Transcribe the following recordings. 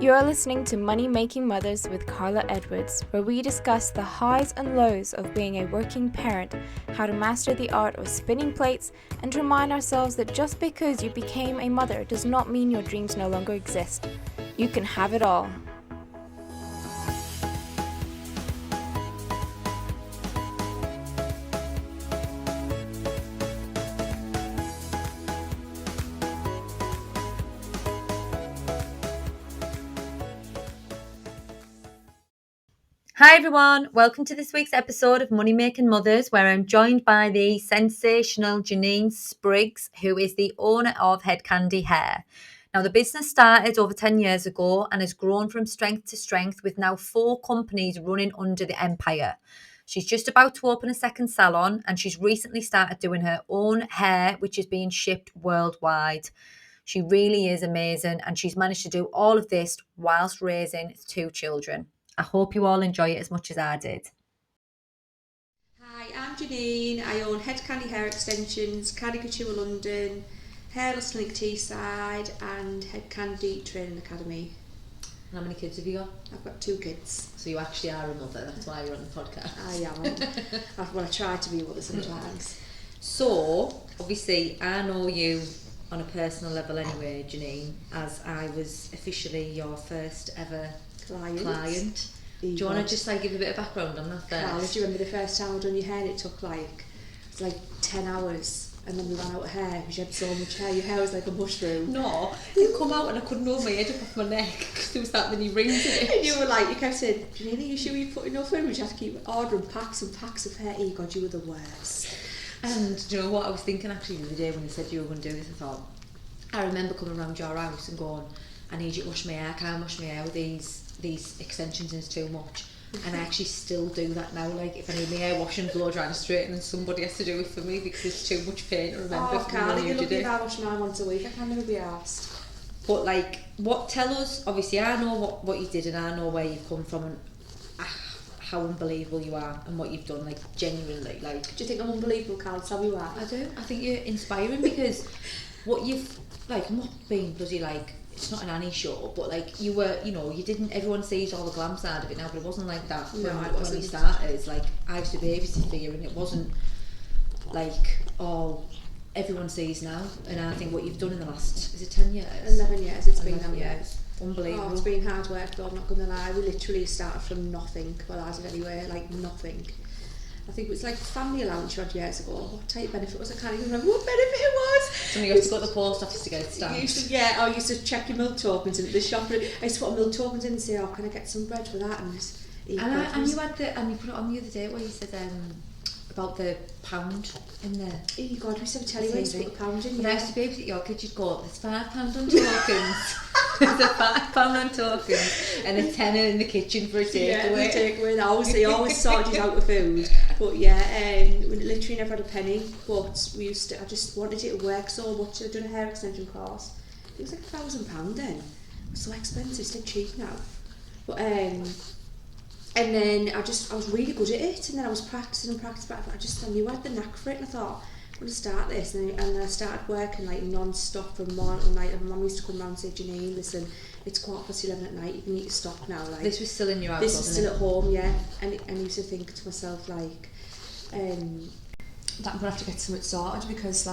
You are listening to Money Making Mothers with Carla Edwards, where we discuss the highs and lows of being a working parent, how to master the art of spinning plates, and to remind ourselves that just because you became a mother does not mean your dreams no longer exist. You can have it all. Hi everyone, welcome to this week's episode of Money Making Mothers, where I'm joined by the sensational Janine Spriggs, who is the owner of Head Candy Hair. Now, the business started over 10 years ago and has grown from strength to strength with now 4 companies running under the empire. She's just about to open a second salon and she's recently started doing her own hair, which is being shipped worldwide. She really is amazing and she's managed to do all of this whilst raising 2 children. I hope you all enjoy it as much as I did. Hi, I'm Janine. I own Head Candy Hair Extensions, Caricature London, Hairless Clinic Teesside and Head Candy Training Academy. How many kids have you got? I've got 2 kids. So you actually are a mother, that's why you're on the podcast. I am. Well, I try to be a mother sometimes. So, obviously, I know you on a personal level anyway, Janine, as I was officially your first ever client. Do you want to just give a bit of background on that first? Carla, do you remember the first time I done your hair and it took like 10 hours and then we ran out of hair because you had so much hair, your hair was like a mushroom. No, it come out and I couldn't hold my head up off my neck because there was that many rings in it. And you were like, you kept saying, Janine, are you sure you put enough in? We had to keep ordering packs and packs of hair. Oh God, you were the worst. And do you know what I was thinking actually the other day when you said you were going to do this? I remember coming around your house and going, I need you to wash my hair, I can't wash my hair with these extensions and it's too much. And I actually still do that now, if I need my hair washing, blow drying and straightening, somebody has to do it for me because it's too much pain to remember. Oh Carly, you're lucky if I wash mine once a week, I can never be asked. But tell us, obviously I know what you did and I know where you've come from and how unbelievable you are and what you've done, genuinely. Do you think I'm unbelievable, Carl? Tell me why. I do. I think you're inspiring because what you've, I'm not being bloody it's not an Annie show, but you were, you didn't, everyone sees all the glam side of it now, but it wasn't like that when we started. I used to babysit for you and it wasn't all everyone sees now. And I think what you've done in the last, is it 10 years? 11 years, it's been 11 years. Unbelievable. Oh, it's been hard work though, I'm not going to lie. We literally started from nothing, well I did anyway, nothing. I think it was family allowance you had years ago. What type benefit was it? I can't even remember what benefit it was. Something you have to go to the post office to get it stamped. I used to check your milk tokens in at the shop. I used to put milk tokens in and say, oh, can I get some bread for that? And you put it on the other day where you said about the pound in there. Oh God, we used to have a telly where you put the pound in. When I used to babysit your kids, you'd go, there's £5 on tokens. There's a £5 on tokens and a tenner in the kitchen for a takeaway. Yeah, takeaway. They always sorted out with food. But we literally never had a penny. But I just wanted it to work so much. I'd done a hair extension course. It was £1,000 then. It was so expensive. It's cheap now. But and then I was really good at it. And then I was practicing. But I knew I had the knack for it. And I thought, I'm going to start this. And then I started working non-stop from morning till night. And my mum used to come round and say, Janine, listen, it's 11:15 at night, you need to stop now. This was still in your house, this is still at home, yeah. And I used to think to myself, that I'm going to have to get something sorted because,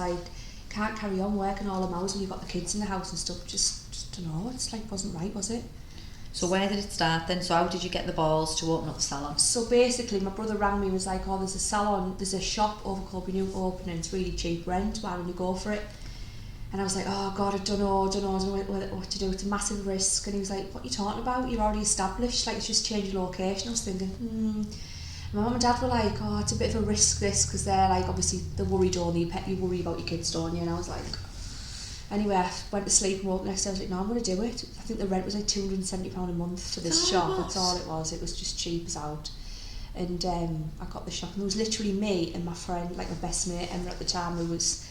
can't carry on working all the hours when you've got the kids in the house and stuff. Just don't know, it's wasn't right, was it? So where did it start then? So how did you get the balls to open up the salon? So basically, my brother rang me and was like, oh, there's a salon, there's a shop over Corby New opening, it's really cheap rent, why don't you go for it? And I was like, oh God, I don't know what to do, it's a massive risk. And he was like, what are you talking about? You're already established, it's just change your location. I was thinking, My mum and dad were like, oh, it's a bit of a risk this, because they're obviously, they're worried all the you worry about your kids, don't you? And I was like, anyway, I went to sleep and woke the next day, I was like, no, I'm going to do it. I think the rent was £270 a month for this shop, that's all it was. It was just cheap as out. And I got the shop, and it was literally me and my friend, my best mate, Emma at the time, who was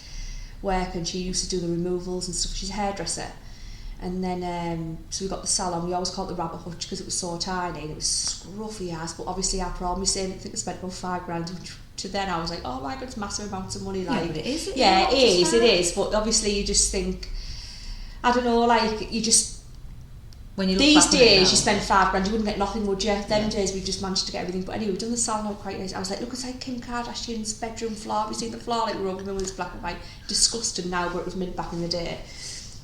working. She used to do the removals and stuff. She's a hairdresser. And then, so we got the salon. We always called it the rabbit hutch because it was so tiny and it was scruffy ass. But obviously, after all my saying, I think I spent about £5,000. Which to then I was like, oh my God, it's massive amounts of money. Yeah, but it is. It is. But obviously, you just think, I don't know, you just When you look These back on it days, now. you spend £5 you wouldn't get nothing, would you? Them days, we've just managed to get everything. But anyway, we've done the salon out quite nice. I was like, look, it's like Kim Kardashian's bedroom floor. Have you seen the floor? Like, we're all with this black and white. Disgusting now, but it was mint back in the day.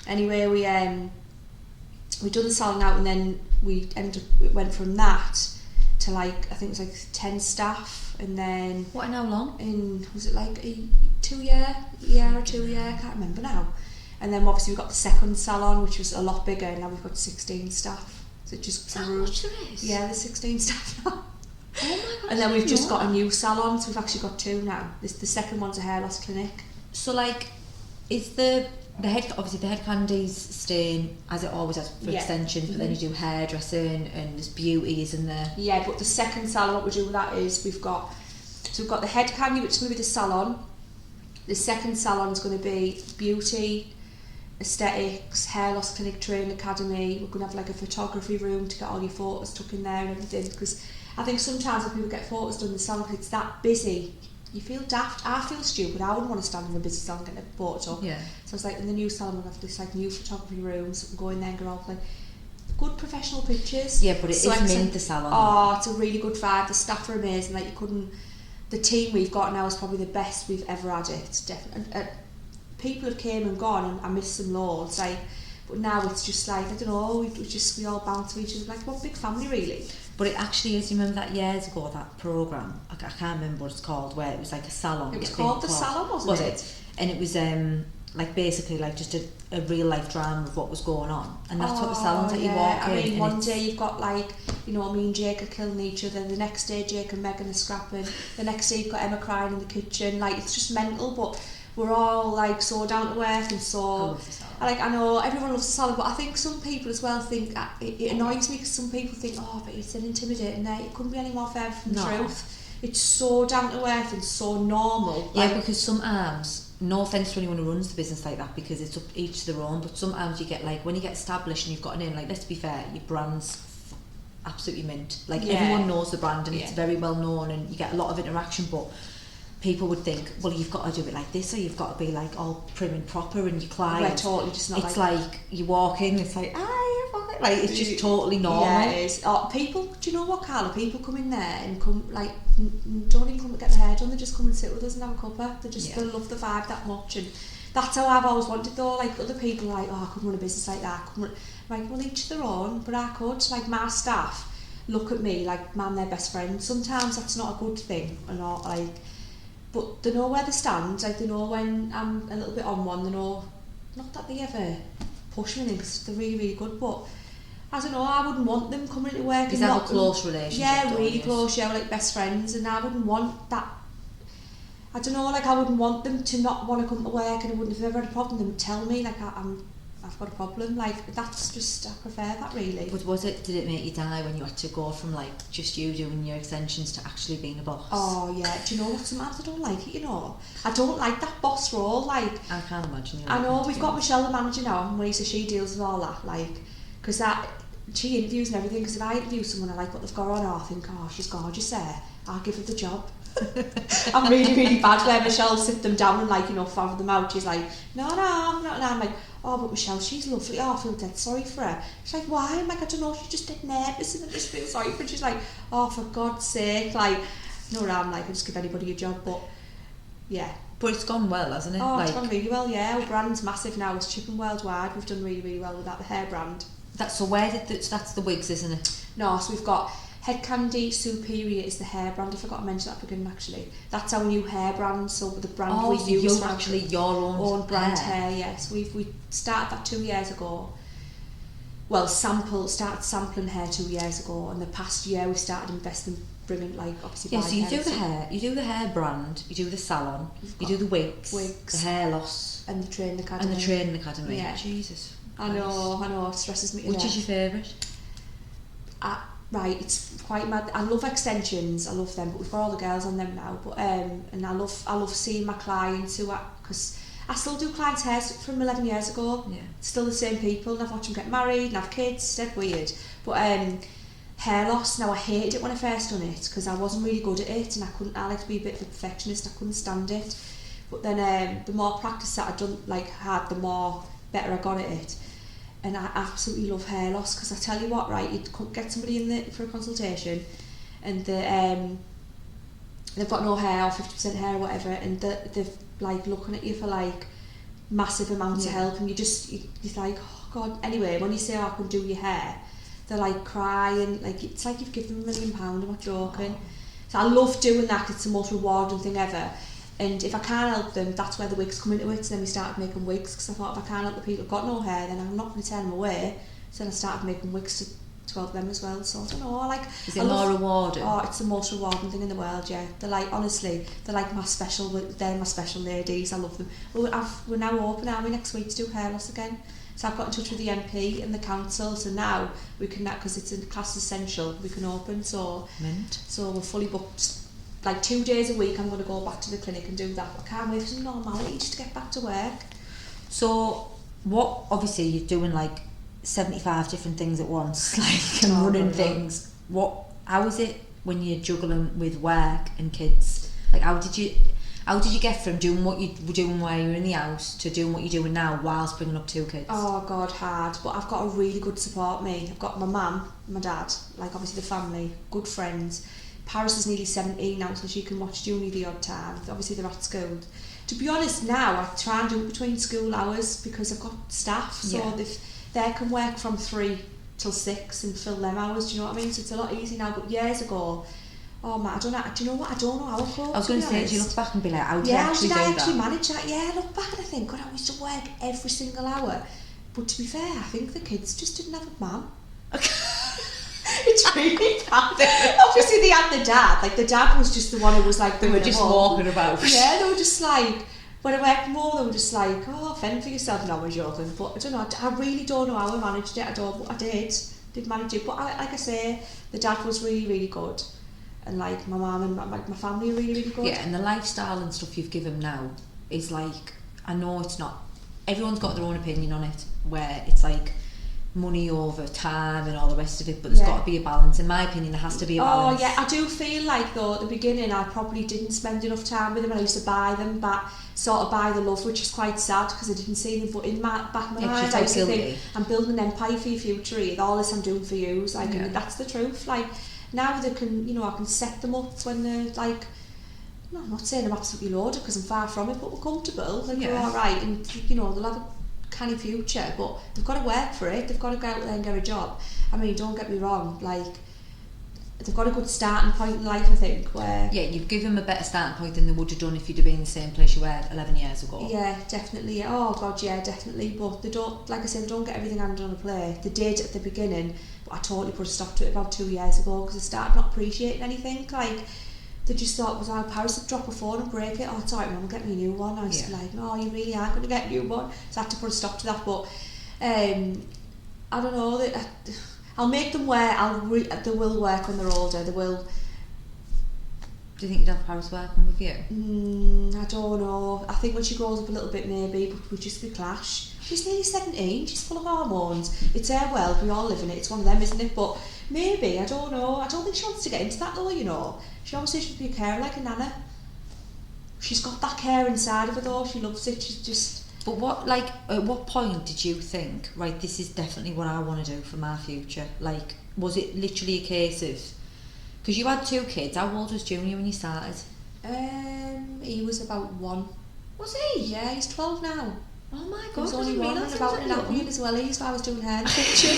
Anyway, we done the salon out, and then we went from that to like, I think it was like 10 staff, and then What, and how long? was it like a 2 year, or 2 year? I can't remember now. And then obviously we got the second salon, which was a lot bigger, and now we've got 16 staff. So it just How much there is? Yeah, there's 16 staff now. Oh my god. And then we've just got a new salon, so we've actually got 2 now. The second one's a hair loss clinic. So like, is the head, obviously the head candy's staying as it always has for extensions, but then you do hairdressing and there's beauties and the... Yeah, but the second salon, what we're doing with that is we've got the head candy, which is going to be the salon. The second salon is going to be beauty, aesthetics, hair loss clinic, training academy. We're going to have like a photography room to get all your photos tucked in there and everything, because I think sometimes when people get photos done in the salon, because it's that busy, you feel daft. I feel stupid. I wouldn't want to stand in a busy salon getting a photo. Yeah. So it's like in the new salon we'll have this like new photography room, so we can go in there and get all like good professional pictures. Yeah, but it So is it's mint, like- the salon. Oh, it's a really good vibe. The staff are amazing. Like, you couldn't. The team we've got now is probably the best we've ever had it. It's definitely. People have came and gone, and I miss them loads. Like, but now it's just like, I don't know. We all bounce to each other like one big family, really. But it actually is, you remember that years ago, that programme, I can't remember what it's called, where it was like a salon. It was called The Salon, wasn't it? And it was like basically like just a real life drama of what was going on. And that's what the salon's like, you walk in. I mean, and one it's- day you've got like, you know, me and Jake are killing each other. The next day Jake and Megan are scrapping. The next day you've got Emma crying in the kitchen. Like, it's just mental, but we're all like so down to earth and so... I love the salon. I know everyone loves the salon, but I think some people as well think it annoys me, because some people think, oh, but it's an intimidating there. It couldn't be any more fair from the truth. It's so down to earth and so normal. Yeah, Like, because some arms, no offence to anyone who runs the business like that, because it's up each to their own, but some arms you get like, when you get established and you've got a name, like, let's be fair, your brand's absolutely mint. Like, Yeah. everyone knows the brand and it's Yeah. very well known and you get a lot of interaction, but people would think, well, you've got to do it like this, or you've got to be like all prim and proper, and you climb. we're totally just not It's like you walk in, it's like, like, it's just totally normal. Yeah, it is. People, do you know what, Carla? People come in there and come, like, don't even come to get their hair done, they just come and sit with us and have a cuppa. They love the vibe that much, and that's how I've always wanted though. Like, other people are like, oh, I couldn't run a business like that. Like, well, each their own, but I could. Like, my staff look at me like I'm their best friend. Sometimes that's not a good thing, or not, like, but they know where they stand. Like, they know when I'm a little bit on one. They know, not that they ever push me, because they're really, really good, but I don't know, I wouldn't want them coming into work. Because and they have not a close relationship. Yeah, don't really you? close, yeah, we're like best friends, and I wouldn't want that. I don't know, like, I wouldn't want them to not want to come to work, and I wouldn't, if they ever had a problem, they would tell me, like, I've got a problem. Like, that's just, I prefer that, really. But did it make you die when you had to go from like just you doing your extensions to actually being a boss? Oh yeah, do you know what, sometimes I don't like it, you know. I don't like that boss role, like, I can't imagine. I know, we've got Michelle, the manager now, and Marisa, she deals with all that, like, because she interviews and everything, because if I interview someone, I like what they've got on, I think, oh, she's gorgeous there, I'll give her the job. I'm really, really bad where Michelle sit them down and, like, you know, father them out. She's like, no, I'm like, oh, but Michelle, she's lovely, oh, I feel dead sorry for her. She's like, why? I'm like, I don't know, she's just dead nervous and I just feel sorry for her. She's like, oh, for God's sake, like, no, I'm like, I just give anybody a job, but yeah. But it's gone well, hasn't it? Oh, like, it's gone really well, yeah. Our brand's massive now, it's shipping worldwide. We've done really, really well with that, the hair brand. that's the wigs, isn't it? No, so we've got Head Candy Superior is the hair brand. I forgot to mention that at the beginning, actually. That's our new hair brand, so the brand we so use you're for actually your own brand hair, yes. We started that 2 years ago. Well, started sampling hair 2 years ago, and the past year we started investing, bringing, like, obviously... Yeah, so you buying do the hair, you do the hair brand, you do the salon, you do the wigs, the hair loss, and the training academy. and the training academy. Yeah. Jesus. I know, it stresses me to Which death. is your favourite? Right, it's quite mad. I love extensions, I love them, but we've got all the girls on them now. But and I love seeing my clients who are, because I still do clients' hair from 11 years ago. Yeah. Still the same people, and I've watched them get married and have kids. It's dead weird. But hair loss, now I hated it when I first done it, because I wasn't really good at it, and I like to be a bit of a perfectionist. I couldn't stand it. But then the more practice that I had, the more better I got at it. and I absolutely love hair loss, because I tell you what, right, you'd get somebody in for a consultation, and they've got no hair or 50% hair or whatever, and they're like looking at you for like massive amounts of help, and you're like, oh God. Anyway, when you say, oh, I can do your hair, they're like crying, like it's like you've given them £1 million, I'm not joking. So I love doing that, it's the most rewarding thing ever. And if I can't help them, that's where the wigs come into it. So then we started making wigs, because I thought if I can't help the people who've got no hair, then I'm not going to turn them away. So then I started making wigs to help them as well. So I don't know, Is it more rewarding? Oh, it's the most rewarding thing in the world, yeah. They're like, honestly, they're my special ladies. I love them. We're now open, aren't we, next week to do hair loss again. So I've got in touch with the MP and the council, so now we can, because it's a class essential, we can open. So we're fully booked. Like 2 days a week I'm going to go back to the clinic and do that. I can't wait for some normality, just to get back to work. So what, obviously you're doing like 75 different things at once, like, and running things. How is it when you're juggling with work and kids? Like, how did you get from doing what you were doing while you were in the house to doing what you're doing now whilst bringing up 2 kids? Oh God, hard. But I've got a really good support me. I've got my mum, my dad, like obviously the family, good friends. Paris is nearly 17 now, so she can watch uni the odd time. Obviously they're at school. To be honest, now I try and do it between school hours, because I've got staff, so they can work from 3 till 6 and fill them hours, do you know what I mean? So it's a lot easier now. But years ago, oh man, do you know what? I don't know how I coped. I was going to say, do you look back and be like, how did I actually do that? Yeah, how did I actually manage that? Yeah, I look back and I think, God, I used to work every single hour. But to be fair, I think the kids just didn't have a mum. It's really bad. Obviously they had the dad. Like, the dad was just the one who was like, they were just walking about. Yeah, they were just like, when I worked more, they were just like, oh, fend for yourself. No, I'm joking. But I don't know, I really don't know how I managed it. I did manage it. But like I say, the dad was really, really good. And like my mum and my family are really, really good. Yeah, and the lifestyle and stuff you've given now is like, I know it's not, everyone's got their own opinion on it, where it's like money over time and all the rest of it, but there's got to be a balance. In my opinion, there has to be a balance. Oh yeah, I do feel like though at the beginning I probably didn't spend enough time with them, and I used to buy them, but sort of buy the love, which is quite sad because I didn't see them. But in my back of my mind, I used to think, I'm building an empire for your future, with all this I'm doing for you. Like, and that's the truth. Like, now they can, I can set them up when they're like, no, I'm not saying I'm absolutely loaded, because I'm far from it, but we're comfortable, like we're alright, and they'll have a canny future, but they've got to work for it. They've got to go out there and get a job. I mean, don't get me wrong, like, they've got a good starting point in life, I think, where... Yeah, you've given them a better starting point than they would have done if you'd have been in the same place you were 11 years ago. Yeah, definitely. Oh God, yeah, definitely. But they don't, like I said, they don't get everything handed on a plate. They did at the beginning, but I totally put a stop to it about 2 years ago, because I started not appreciating anything. Like, they just thought, was Paris would drop a phone and break it. Oh, it's alright, Mum, we'll get me a new one. I was like, no, you really are going to get a new one. So I had to put a stop to that. But I don't know. I'll make them wear. They will work when they're older. They will. Do you think you'd have Paris working with you? I don't know. I think when she grows up a little bit, maybe, but we'll just be clash. She's nearly 17. She's full of hormones. It's her world. We all live in it. It's one of them, isn't it? But maybe, I don't know. I don't think she wants to get into that though. She always says she'd be a carer like a nana. She's got that care inside of her though. She loves it. She's just... But at what point did you think, right, this is definitely what I want to do for my future? Like, was it literally a case of... Because you had 2 kids. How old was Junior when you started? He was about 1. Was he? Yeah, he's 12 now. Oh my God, he was only 1 and about an apple as well. He's why I was doing hair in the kitchen.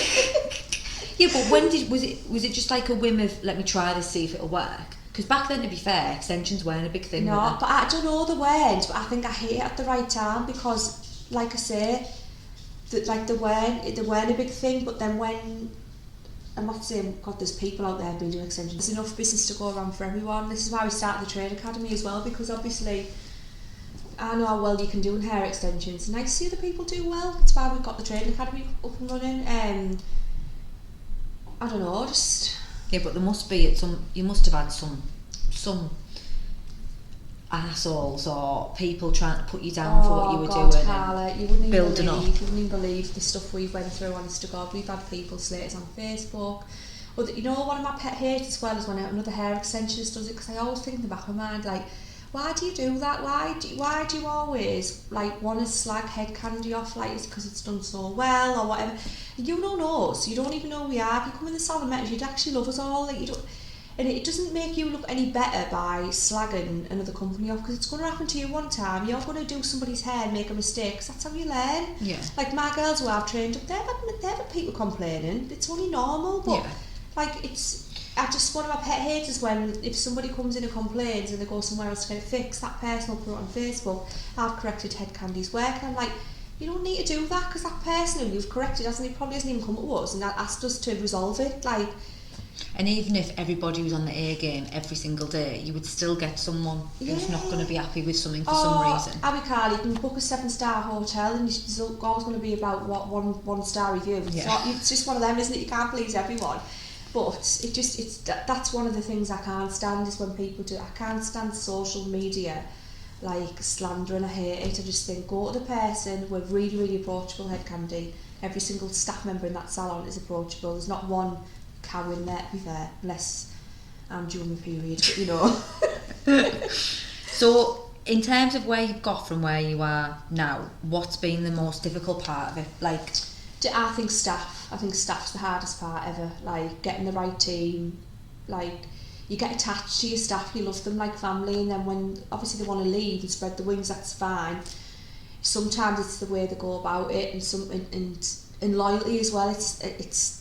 Yeah, but when was it just like a whim of, let me try this, see if it'll work? Because back then, to be fair, extensions weren't a big thing. No, but I don't know the word, but I think I hit it at the right time, because, like I say, they weren't a big thing. But then when, I'm not saying, God, there's people out there been doing extensions. There's enough business to go around for everyone. This is why we started the Trade Academy as well, because obviously I know how well you can do in hair extensions, and I see other people do well. That's why we've got the Trade Academy up and running. I don't know, just... Yeah, but there must be you must have had some assholes or people trying to put you down for what you were doing. Carla, you wouldn't even up. believe the stuff we went through, honest to God. We've had people slate us on Facebook. One of my pet hates as well is when another hair extensionist does it, because I always think in the back of my mind, like, why do you do that? Why do you always like want to slag Head Candy off like it's because it's done so well or whatever? You don't know us. You don't even know who we are. If you come in the salon, met us, you'd actually love us all. Like you don't, and it doesn't make you look any better by slagging another company off, because it's going to happen to you one time. You're going to do somebody's hair and make a mistake, because that's how you learn. Yeah. Like my girls who I've trained up, they've had people complaining. It's only normal, but like it's. One of my pet hates is when if somebody comes in and complains and they go somewhere else to get it fixed, that person will put it on Facebook, I've corrected Head Candy's work, and I'm like, you don't need to do that, because that person who you've corrected probably hasn't even come to us and asked us to resolve it. Like, and even if everybody was on the A game every single day, you would still get someone who's not going to be happy with something for some reason. Abby Carl, you can book a 7-star hotel and there's always going to be about one star review. It's just one of them, isn't it? You can't please everyone. But that's one of the things I can't stand, is when people do. I can't stand social media, like slandering. I hate it. I just think, go to the person. We're really, really approachable, Head Candy. Every single staff member in that salon is approachable. There's not one cow in there, to be fair, unless I'm during my period, but you know. So, in terms of where you've got from where you are now, what's been the most difficult part of it? Like, I think staff. I think staff's the hardest part ever. Like getting the right team. Like you get attached to your staff, you love them like family, and then when obviously they want to leave and spread the wings, that's fine. Sometimes it's the way they go about it, and loyalty as well.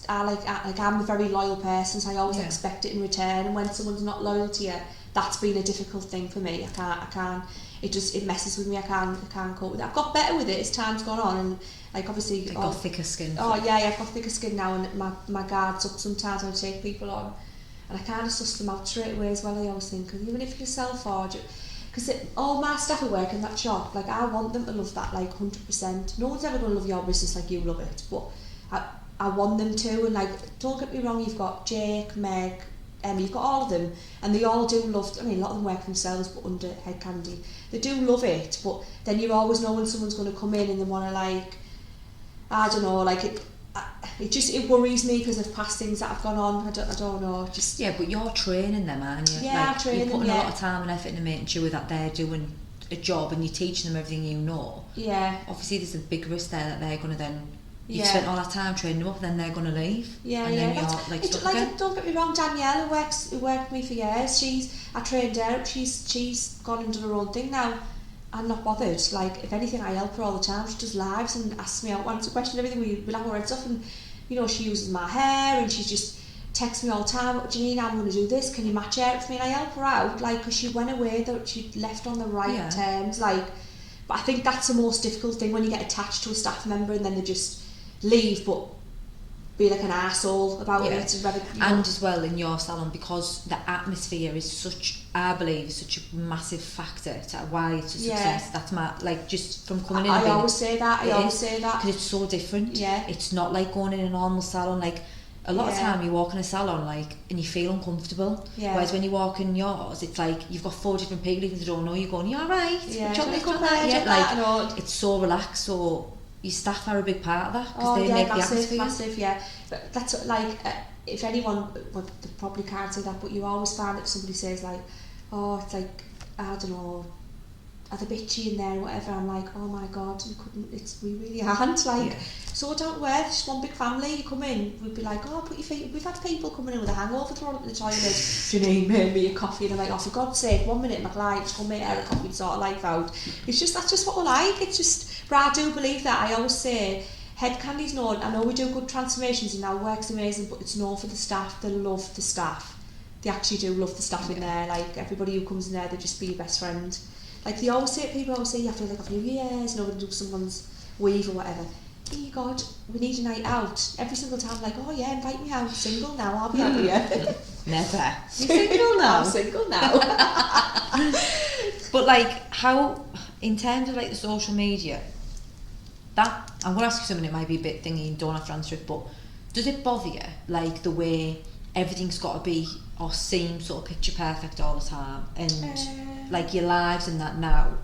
I'm a very loyal person, so I always expect it in return. And when someone's not loyal to you, that's been a difficult thing for me. I can't. It messes with me. I can't cope with it. I've got better with it as time's gone on, and like obviously you've got thicker skin. I've got thicker skin now, and my guard's up sometimes when I take people on, and I kind of suss them out straight away as well. I always think, because even if you're self-forged, because all my staff who work in that shop, like I want them to love that like 100%. No one's ever going to love your business like you love it, but I want them to. And like, don't get me wrong, you've got Jake, Meg, Emma, you've got all of them, and they all do love. I mean, a lot of them work for themselves, but under Head Candy, they do love it. But then you always know when someone's going to come in and they want to like, I don't know, like it worries me because of past things that have gone on. I don't know. Just but you're training them, aren't you? Yeah, like, I'm training you're putting them, a lot of time and effort into making sure that they're doing a job, and you're teaching them everything you know. Yeah. Obviously, there's a big risk there that they're going to then. You've spent all that time training them up, then they're going to leave. Then you're stuck again. Don't get me wrong, Danielle, who worked with me for years, I trained her up. She's gone and done her own thing now. I'm not bothered. Like, if anything, I help her all the time. She does lives and asks me out, answer questions, everything. We'll have our heads off, and you know, she uses my hair, and she just texts me all the time. Janine, I'm going to do this. Can you match hair for me? And I help her out, like, because she went away that she'd left on the right terms. Like, but I think that's the most difficult thing, when you get attached to a staff member and then they just leave, but be like an arsehole about it. And as well in your salon, because the atmosphere is such, I believe, is such a massive factor to why it's a success. That's my, like, just from coming in. I always say that. Because it's so different. Yeah. It's not like going in a normal salon. Like, a lot of time you walk in a salon, like, and you feel uncomfortable. Yeah. Whereas when you walk in yours, it's like you've got 4 different people, even if they don't know, you're going, you alright? Yeah. It's so relaxed. So your staff are a big part of that, because they make the atmosphere. Massive, yeah. But that's like, if anyone, well, they probably can't say that, but you always find that somebody says like, oh, it's like, I don't know, are they bitchy in there or whatever. I'm like, oh my god, we really aren't. Like, so don't worry, it's just one big family. You come in, we'd be like, oh, put your feet. We've had people coming in with a hangover, thrown up in the toilet. Janine made me a coffee, and I'm like, oh, for God's sake, 1 minute, my client, just come make her a coffee and sort of life out. It's just, that's just what we're like. It's just, but I do believe that. I always say, Head Candy's known. I know we do good transformations and our work's amazing, but it's known for the staff. They love the staff. They actually do love the staff in there. Like, everybody who comes in there, they just be your best friend. Like, people always say, you have to like, after New Year's, you know, do someone's weave or whatever. Oh God, we need a night out. Every single time, like, oh yeah, invite me out. I'm single now, I'll be out here. Never. You're single now? I'm single now. But like, how, in terms of like the social media, that, I'm going to ask you something, it might be a bit thingy, you don't have to answer it, but does it bother you, like the way everything's got to be or seem sort of picture perfect all the time, and like your lives and that now,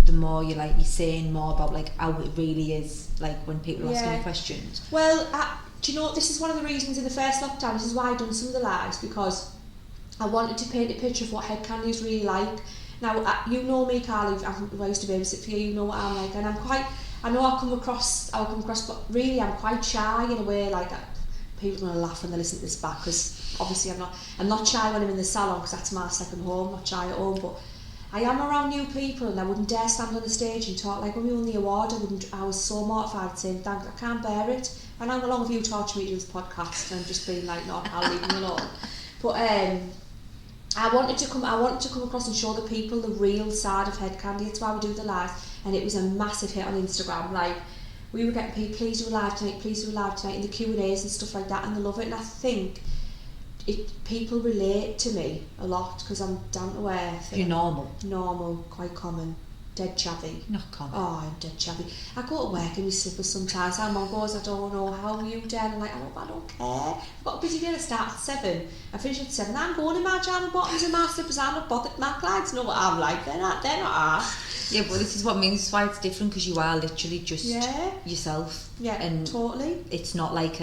the more you're saying more about like how it really is, like when people are asking you questions. Well, do you know, this is one of the reasons in the first lockdown, this is why I've done some of the lives, because I wanted to paint a picture of what Head Candy is really like, Now, you know me, Carly, I used to babysit for you, you know what I'm like, and I know I'll come across, but really I'm quite shy in a way, like, people are going to laugh when they listen to this back, because obviously I'm not shy when I'm in the salon, because that's my second home, not shy at home, but I am around new people, and I wouldn't dare stand on the stage and talk. Like when we won the award, I was so mortified saying thanks, I can't bear it. And how long have you tortured me to do this podcast and just being like, no, I'll leave me alone. But I wanted to come across and show the people the real side of Head Candy. That's why we do the live, and it was a massive hit on Instagram. Like, we were getting people, please do a live tonight, and the Q&As and stuff like that, and they love it. And I think people relate to me a lot because I'm down to earth. You're normal, quite common, dead chavvy. Not common. Oh, I'm dead chavvy. I go to work in my slippers sometimes. My mum goes, I don't know how you did. I'm like, I don't care. I've got a busy day to start at 7. I finish at 7. I'm going in my jam bottoms and my slippers. I'm not bothered. My clients know what I'm like. They're not asked. Yeah, but this is what I mean. This is why it's different, because you are literally just yourself. Yeah, and totally. It's not like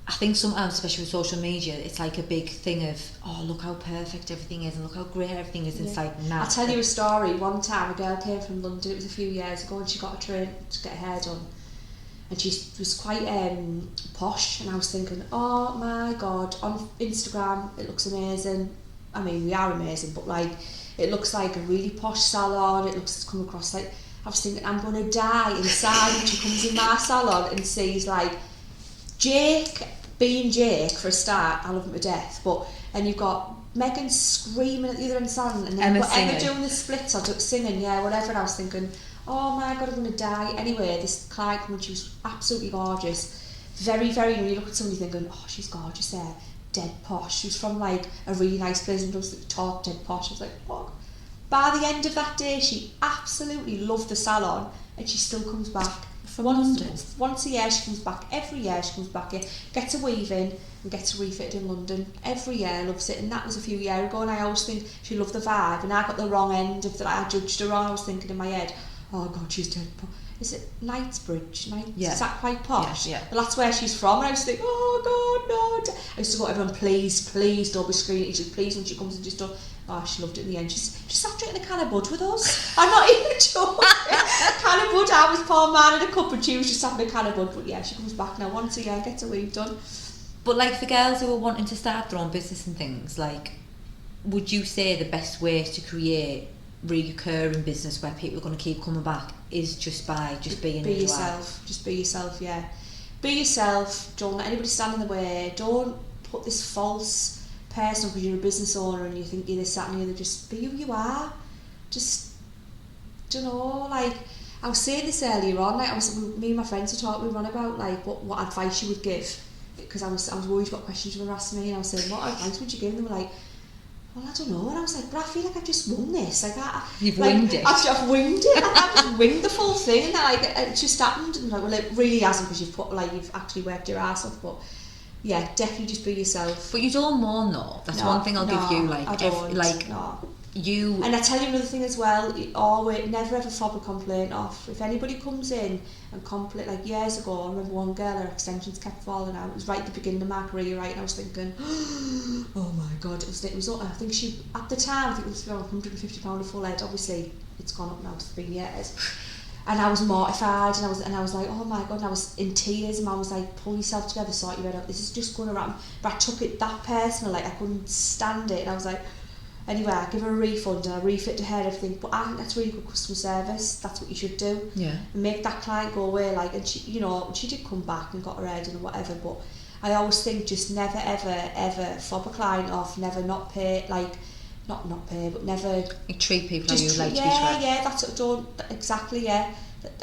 I think sometimes, especially with social media, it's like a big thing of, oh, look how perfect everything is and look how great everything is. It's like, nah. I'll tell you a story. One time a girl came from London, it was a few years ago, and she got a train to get her hair done. And she was quite posh, and I was thinking, oh my God, on Instagram it looks amazing. I mean, we are amazing, but like, it looks like a really posh salon. It looks come across like, I was thinking, I'm going to die inside when she comes in my salon and sees like Jake, being Jake for a start, I love him to death, and you've got Megan screaming at the other end of the salon, and then Emma doing the splits or singing, whatever, and I was thinking, oh my God, I'm going to die. Anyway, this client came, she was absolutely gorgeous, very, very, when you look at somebody thinking, oh, she's gorgeous there, dead posh. She was from like a really nice place and does talk dead posh. I was like, what? By the end of that day, she absolutely loved the salon, and she still comes back. Once a year she comes back, every year she comes back here, gets a weave in and gets a refit in London, every year, loves it. And that was a few years ago, and I always think she loved the vibe, and I got the wrong end of that. I judged her wrong. I was thinking in my head, oh God, she's dead posh. Is it Knightsbridge? Is that quite posh? Yeah. Well, that's where she's from, and I was thinking, oh God, no. I used to go to everyone, please don't be screaming. She please, when she comes and just don't. Oh, she loved it in the end. She sat drinking a can of bud with us. I'm not even joking. A can of bud. I was poor man in a cup, and she was just having a can of bud. But yeah, she comes back now once a year, gets a weave done. But like for girls who are wanting to start their own business and things, like, would you say the best way to create recurring business where people are going to keep coming back is just being be yourself? Just be yourself, yeah. Be yourself. Don't let anybody stand in the way. Don't put this false person because you're a business owner and you think you're this, that and the other. Just be who you are. Just, don't know, like, I was saying this earlier on, like, me and my friends were talking, we were on about like what advice you would give, because I was worried what questions you were asking me, and I was saying, what advice would you give? And they were like, well, I don't know. And I was like, but I feel like I've just won this. Like, You've winged it. I've winged it. I've just winged the full thing, and then, like, it just happened. And like, well, it really hasn't, because you've actually worked your ass off. But yeah, definitely just be yourself. But you don't mourn though. That's one thing I'll give you. Like, you. And I tell you another thing as well. Always, never ever fob a complaint off. If anybody comes in and complain, like years ago, I remember one girl, her extensions kept falling out. It was right at the beginning of my career, right? And I was thinking, oh my God, it was. I think she, at the time, I think it was around £150 a full head. Obviously, it's gone up now to 3 years. And I was mortified, and I was like, oh my God, and I was in tears, and Mum was like, pull yourself together, sort your head out, this is just going around. But I took it that personal, like I couldn't stand it, and I was like, anyway, I give her a refund and I refit to her everything. But I think that's really good customer service. That's what you should do. Yeah. And make that client go away, like, and she, you know, she did come back and got her head done or whatever, but I always think just never ever fob a client off, never not pay, like, not pay, but never treat people how you like to be treated. Yeah, that's what, exactly, yeah.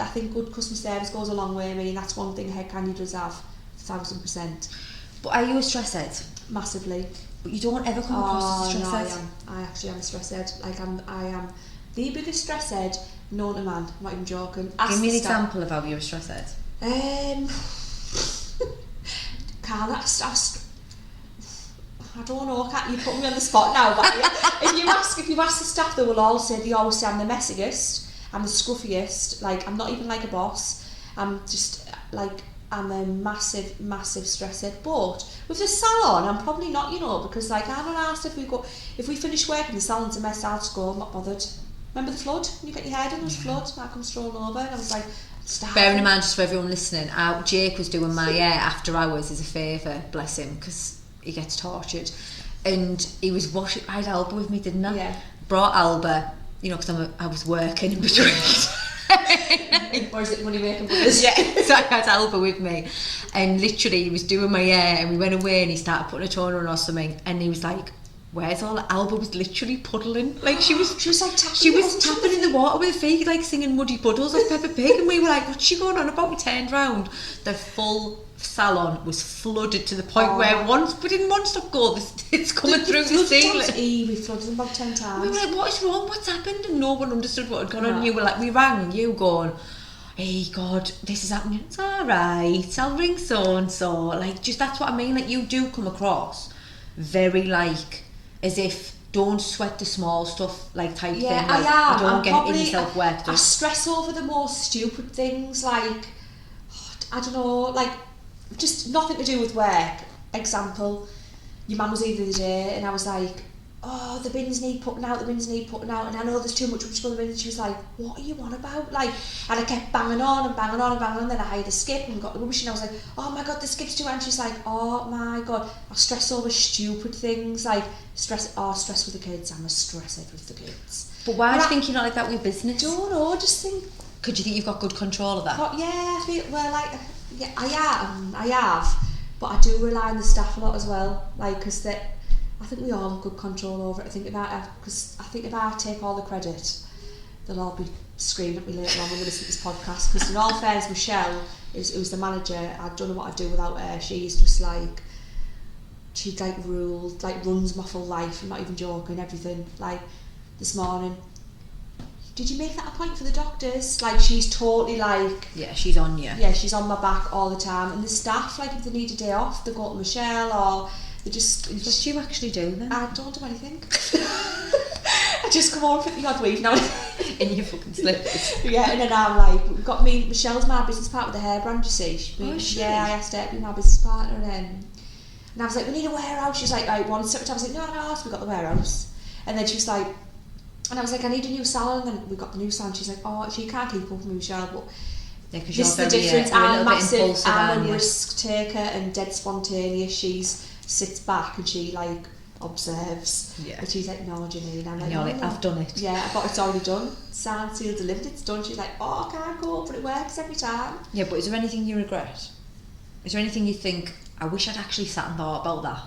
I think good customer service goes a long way. I mean, that's one thing Head Candy does have, 1000%. But are you a stress head? Massively. But you don't ever come across as a stress head. I actually am a stress head. Like, I am the biggest stress head known to man. I'm not even joking. Give me an example of how you're a stress head. Carla, I don't know, you put me on the spot now, but if you ask the staff, they always say I'm the messiest, I'm the scruffiest, like, I'm not even like a boss, I'm just, like, I'm a massive stress head. But with the salon, I'm probably not, because like I'm not asked if we finish work and the salon's a mess, I'll just go, I'm not bothered. Remember the flood? When you get your hair done, there was flood, and I come strolling over, and I was like, bearing in mind, just for everyone listening, Jake was doing my hair after hours as a favour, bless him, because he gets tortured. And he was washing, I had Alba with me, didn't I? Yeah. Brought Alba, because I was working in between. Or is it money making brothers? Yeah, so I had Alba with me, and literally he was doing my hair, and we went away, and he started putting a toner on or something, and he was like, "Where's all?" Alba was literally puddling, like she was like tapping in the water with her feet, like singing Muddy Puddles of Peppa Pig, and we were like, "What's she going on about?" We turned round, the full salon was flooded to the point where we didn't want to go. It's coming through the ceiling. We flooded them about 10 times. We were like, "What is wrong? What's happened?" And no one understood what had gone on. You were like, we rang you going, "Hey God, this is happening." It's alright, I'll ring so and so. Like, just that's what I mean. Like, you do come across very like as if don't sweat the small stuff, like type thing. Like, I am. Don't get yourself worked up. I stress over the most stupid things, like I don't know, like just nothing to do with work. Example, your mum was here the other day, and I was like, "Oh, the bins need putting out, and I know there's too much rubbish for the bins." And she was like, "What are you on about?" Like, and I kept banging on, and then I hired a skip and got the rubbish, and I was like, "Oh my God, the skip's too," and she's like, "Oh my God." I stress over stupid things, like stress with the kids. I'm a stresshead with the kids. But why do you think you're not like that with your business? I don't know, just think. Could you think you've got good control of that? Yeah, I feel, well, like, yeah, I have, but I do rely on the staff a lot as well, like, because I think we all have good control over it. Because I think if I take all the credit, they'll all be screaming at me later on when they listen to this podcast. Because in all fairness, Michelle, who's the manager, I don't know what I'd do without her. She's just like, she like rules, like runs my full life. I'm not even joking. Everything. Like this morning, did you make that a point for the doctors? Like, she's totally like, yeah, she's on you. Yeah, she's on my back all the time. And the staff, like, if they need a day off, they go to Michelle, or they just. What do you actually do then? I don't do anything. I just come home for the odd week now. In your fucking slippers. Yeah, and then I'm like, we've got me. Michelle's my business partner with the hair brand, you see. Yeah, I asked her to be my business partner, and I was like, we need a warehouse. She's like, right, one separate time. I was like, no, so we got the warehouse. And then she was like, and I was like, I need a new salon. And then we got the new salon. She's like, oh, she can't keep up with me, Michelle, but yeah, this is the difference. I'm massive. I'm a you? Risk taker and dead spontaneous. She's sits back and she like observes. Yeah. And she's like, no, Janine. I'm like, no, no, I've done it. Yeah, but it's already done. Signed, sealed, delivered. It's done. She's like, oh, I can't go, but it works every time. Yeah, but is there anything you regret? Is there anything you think, I wish I'd actually sat and thought about that?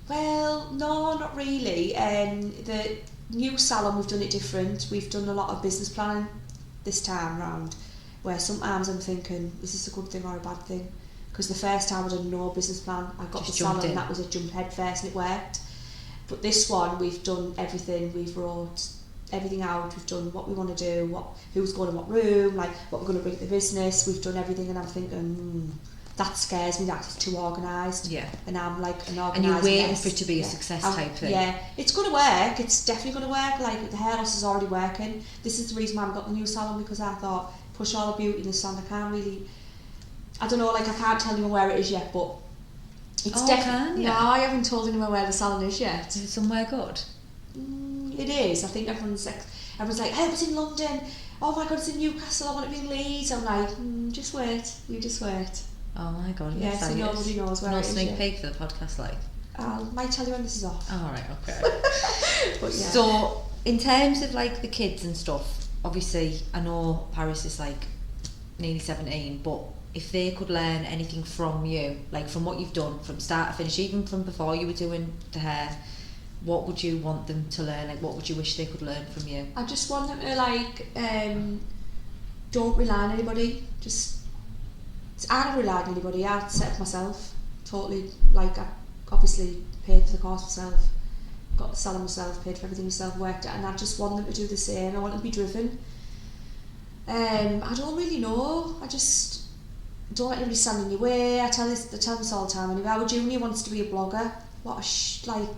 Well, no, not really. The new salon, we've done it different. We've done a lot of business planning this time round, where sometimes I'm thinking, is this a good thing or a bad thing? Because the first time I did no business plan, I got Just the salon jumped in. and that was a jump head first and it worked. But this one, we've done everything. We've wrote everything out. We've done what we want to do, who's going in what room, like what we're going to bring to the business. We've done everything, and I'm thinking, that scares me. That's too organised. Yeah. And I'm like an organised. And you're waiting mess. for it to be a success type thing. Yeah, it's going to work. It's definitely going to work. Like the hair loss is already working. This is the reason why I've got the new salon, because I thought, push all the beauty in the salon. I can't really. I don't know. Like, I can't tell anyone where it is yet, but it's definitely. No, I haven't told anyone where the salon is yet. Is it somewhere good? It is. I think everyone's like, hey, it's in London. Oh my God, it's in Newcastle. I want it to be in Leeds. I'm like, just wait. You just wait. Oh my God, yeah, so nobody knows where it is. No sneak peek for the podcast, like? I might tell you when this is off. Oh, right, okay. But yeah. So, in terms of like the kids and stuff, obviously, I know Paris is like nearly 17, but if they could learn anything from you, like from what you've done from start to finish, even from before you were doing the hair, what would you want them to learn? Like, what would you wish they could learn from you? I just want them to like, don't rely on anybody. I don't rely on anybody. I set up myself totally. Like, I obviously paid for the course myself, got the salon myself, paid for everything myself, worked it, and I just want them to do the same. I want them to be driven. I don't really know. I just don't let anybody stand in your way. I tell them this all the time. Anyway, our junior wants to be a blogger. What a like.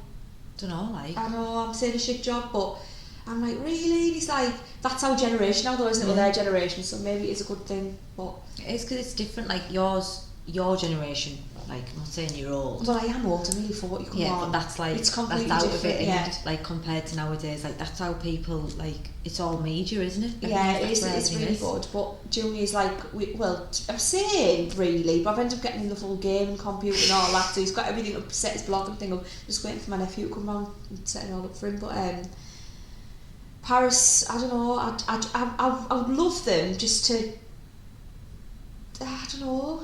Don't know, like. I know I'm saying a shit job, but I'm like, really? And he's like, that's our generation now though, isn't it? Well, their generation, so maybe it's a good thing, but... It's because it's different, like your generation, like, I'm not saying you're old. Well, I am old, I'm nearly 40, come on. But that's like, it's completely that's out different, of it, yeah. Like, compared to nowadays, like, that's how people, like, it's all media, isn't it? Yeah, it's really good, but Junior's like, I'm saying really, but I've ended up getting in the full gaming computer and all that, so he's got everything up, set his blog and thing up, just waiting for my nephew to come round and set it all up for him, but Paris, I don't know, I would love them just to, I don't know,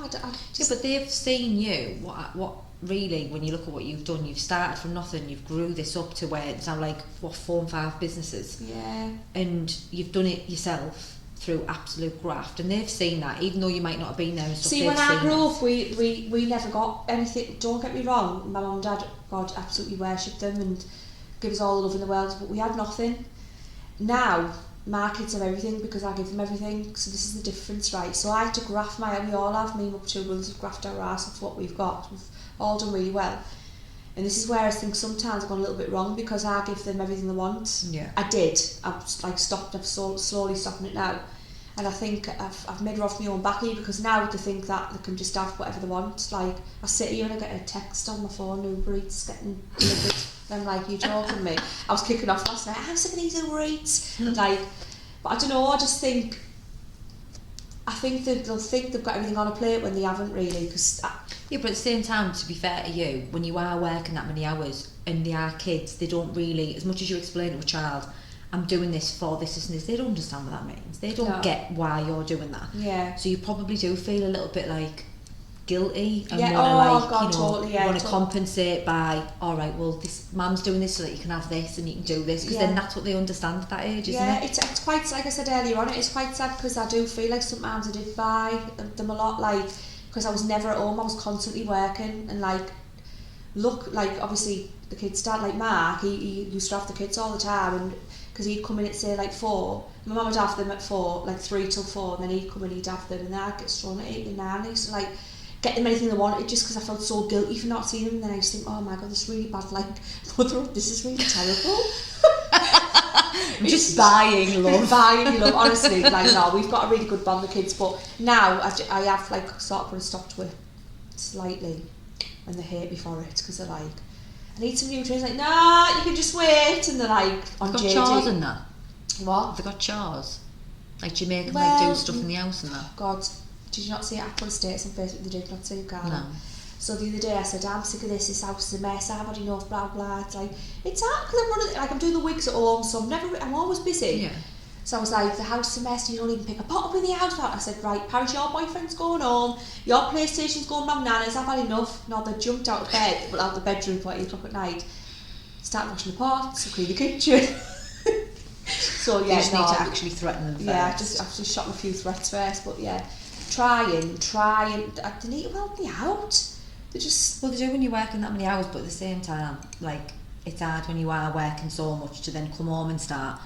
Yeah, but they've seen you, what really, when you look at what you've done, you've started from nothing, you've grew this up to where it's now like, 4 and 5 businesses. Yeah. And you've done it yourself through absolute graft, and they've seen that, even though you might not have been there and stuff. See, when I grew up, we never got anything, don't get me wrong, my mum and dad, God, absolutely worshipped them and give us all the love in the world, but we had nothing. Now, my kids have everything because I give them everything, so this is the difference, right? So I had to graft we all have, me and my 2 brothers have grafted our arse off what we've got. We've all done really well. And this is where I think sometimes I've gone a little bit wrong because I give them everything they want. Yeah. I did. I've stopped, I've slowly stopping it now. And I think I've made her off my own back here because now they think that they can just have whatever they want. Like, I sit here and I get a text on my phone, Uber Eats getting delivered. And I'm like, you're joking me? I was kicking off last night, I'm sick of these Uber Eats. Like, but I don't know, I think that they'll think they've got everything on a plate when they haven't really. Yeah, but at the same time, to be fair to you, when you are working that many hours and they are kids, they don't really, as much as you explain to a child, I'm doing this for this and this, they don't understand what that means. They don't get why you're doing that. Yeah. So you probably do feel a little bit like guilty and want to compensate by, all right, well, this mum's doing this so that you can have this and you can do this, because then that's what they understand at that age, isn't it? Yeah, it's quite, like I said earlier on, it's quite sad because I do feel like sometimes I did buy them a lot, like, because I was never at home, I was constantly working, and like, look, like, obviously the kids' dad, like Mark, he used to have the kids all the time, and because he'd come in at say like 4, my mum would have them at 4, like 3 till 4, and then he'd come in, he'd have them, and then I'd get thrown at 8 and 9, I used to like get them anything they wanted just because I felt so guilty for not seeing them, and then I used to think, oh my god, this is really bad, like, motherhood, this is really terrible. Just buying love. Buying love, honestly, like, no, we've got a really good bond with kids, but now I have like sort of put a stop to it slightly, and they hate me for it because they're like, I need some new trains, like, nah, you can just wait, and they're like, on They've got JD. chores and that? What? They've got chores? Like, do you make them like do stuff in the house and that? God, did you not see it? I put a status on Facebook, they did not see it, Carla. No. So the other day I said, I'm sick of this house is a mess, I've had enough, blah blah. It's like, it's hard because I'm running, like, I'm doing the wigs at home, so I'm always busy. Yeah. So I was like, the house is a mess, you don't even pick a pot up in the house. I said, right, Paris, your boyfriend's going home, your PlayStation's going mum nana's, I've had enough. No, they jumped out of bed, out of the bedroom for 8 o'clock at night, started washing the pots, clean the kitchen. So yeah, you just need to actually threaten them first. Yeah, I've just shot them a few threats first, but yeah, try and they need to help me out. They just... Well, they do when you're working that many hours, but at the same time, like, it's hard when you are working so much to then come home and start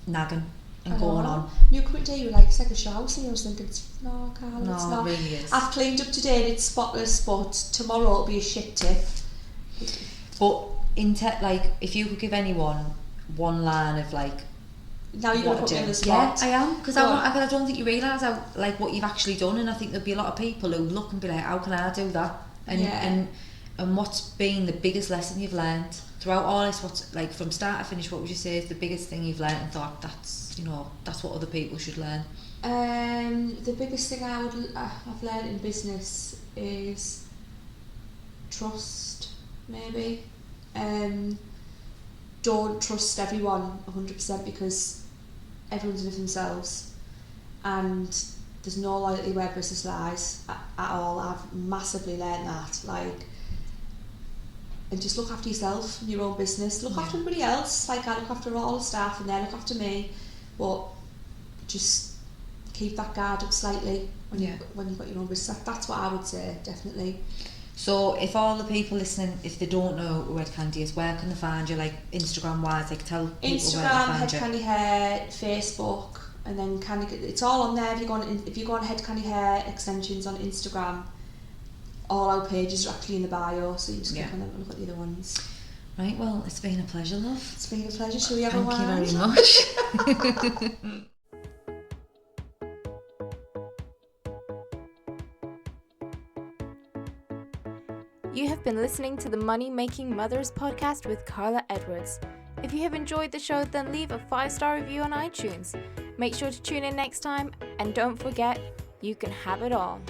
nagging and going on. You come day, you were like, it's like a shower, and I was thinking, no, Carla, no, it's not. It really is. I've cleaned up today and it's spotless, but tomorrow it'll be a shit tip. But like, if you could give anyone one line of like, now you're going to put me on the spot. Yeah, I am, because I don't think you realise how, like, what you've actually done, and I think there'll be a lot of people who look and be like, how can I do that? And what's been the biggest lesson you've learned throughout all this? What's, like, from start to finish, what would you say is the biggest thing you've learned and thought, that's what other people should learn? The biggest thing I've learned in business is trust, maybe. Don't trust everyone 100% because everyone's with themselves, and there's no loyalty where business lies at all. I've massively learned that, like, and just look after yourself and your own business. Look after everybody else, like I look after all the staff and they look after me, but just keep that guard up slightly when you've got your own business. That's what I would say, definitely. So if all the people listening, if they don't know who Hed Candy is, where can they find you, like Instagram wise, like tell people Instagram, where to find Hed you? Candy Hair, Facebook, and then it's all on there. If you go on Hed Candy Hair extensions on Instagram, all our pages are actually in the bio, so you just click on them and look at the other ones. Right, well, it's been a pleasure, love. It's been a pleasure. Shall we have a wine? Thank you very much. You have been listening to the Money Making Mothers podcast with Carla Edwards. If you have enjoyed the show, then leave a 5-star review on iTunes. Make sure to tune in next time, and don't forget, you can have it all.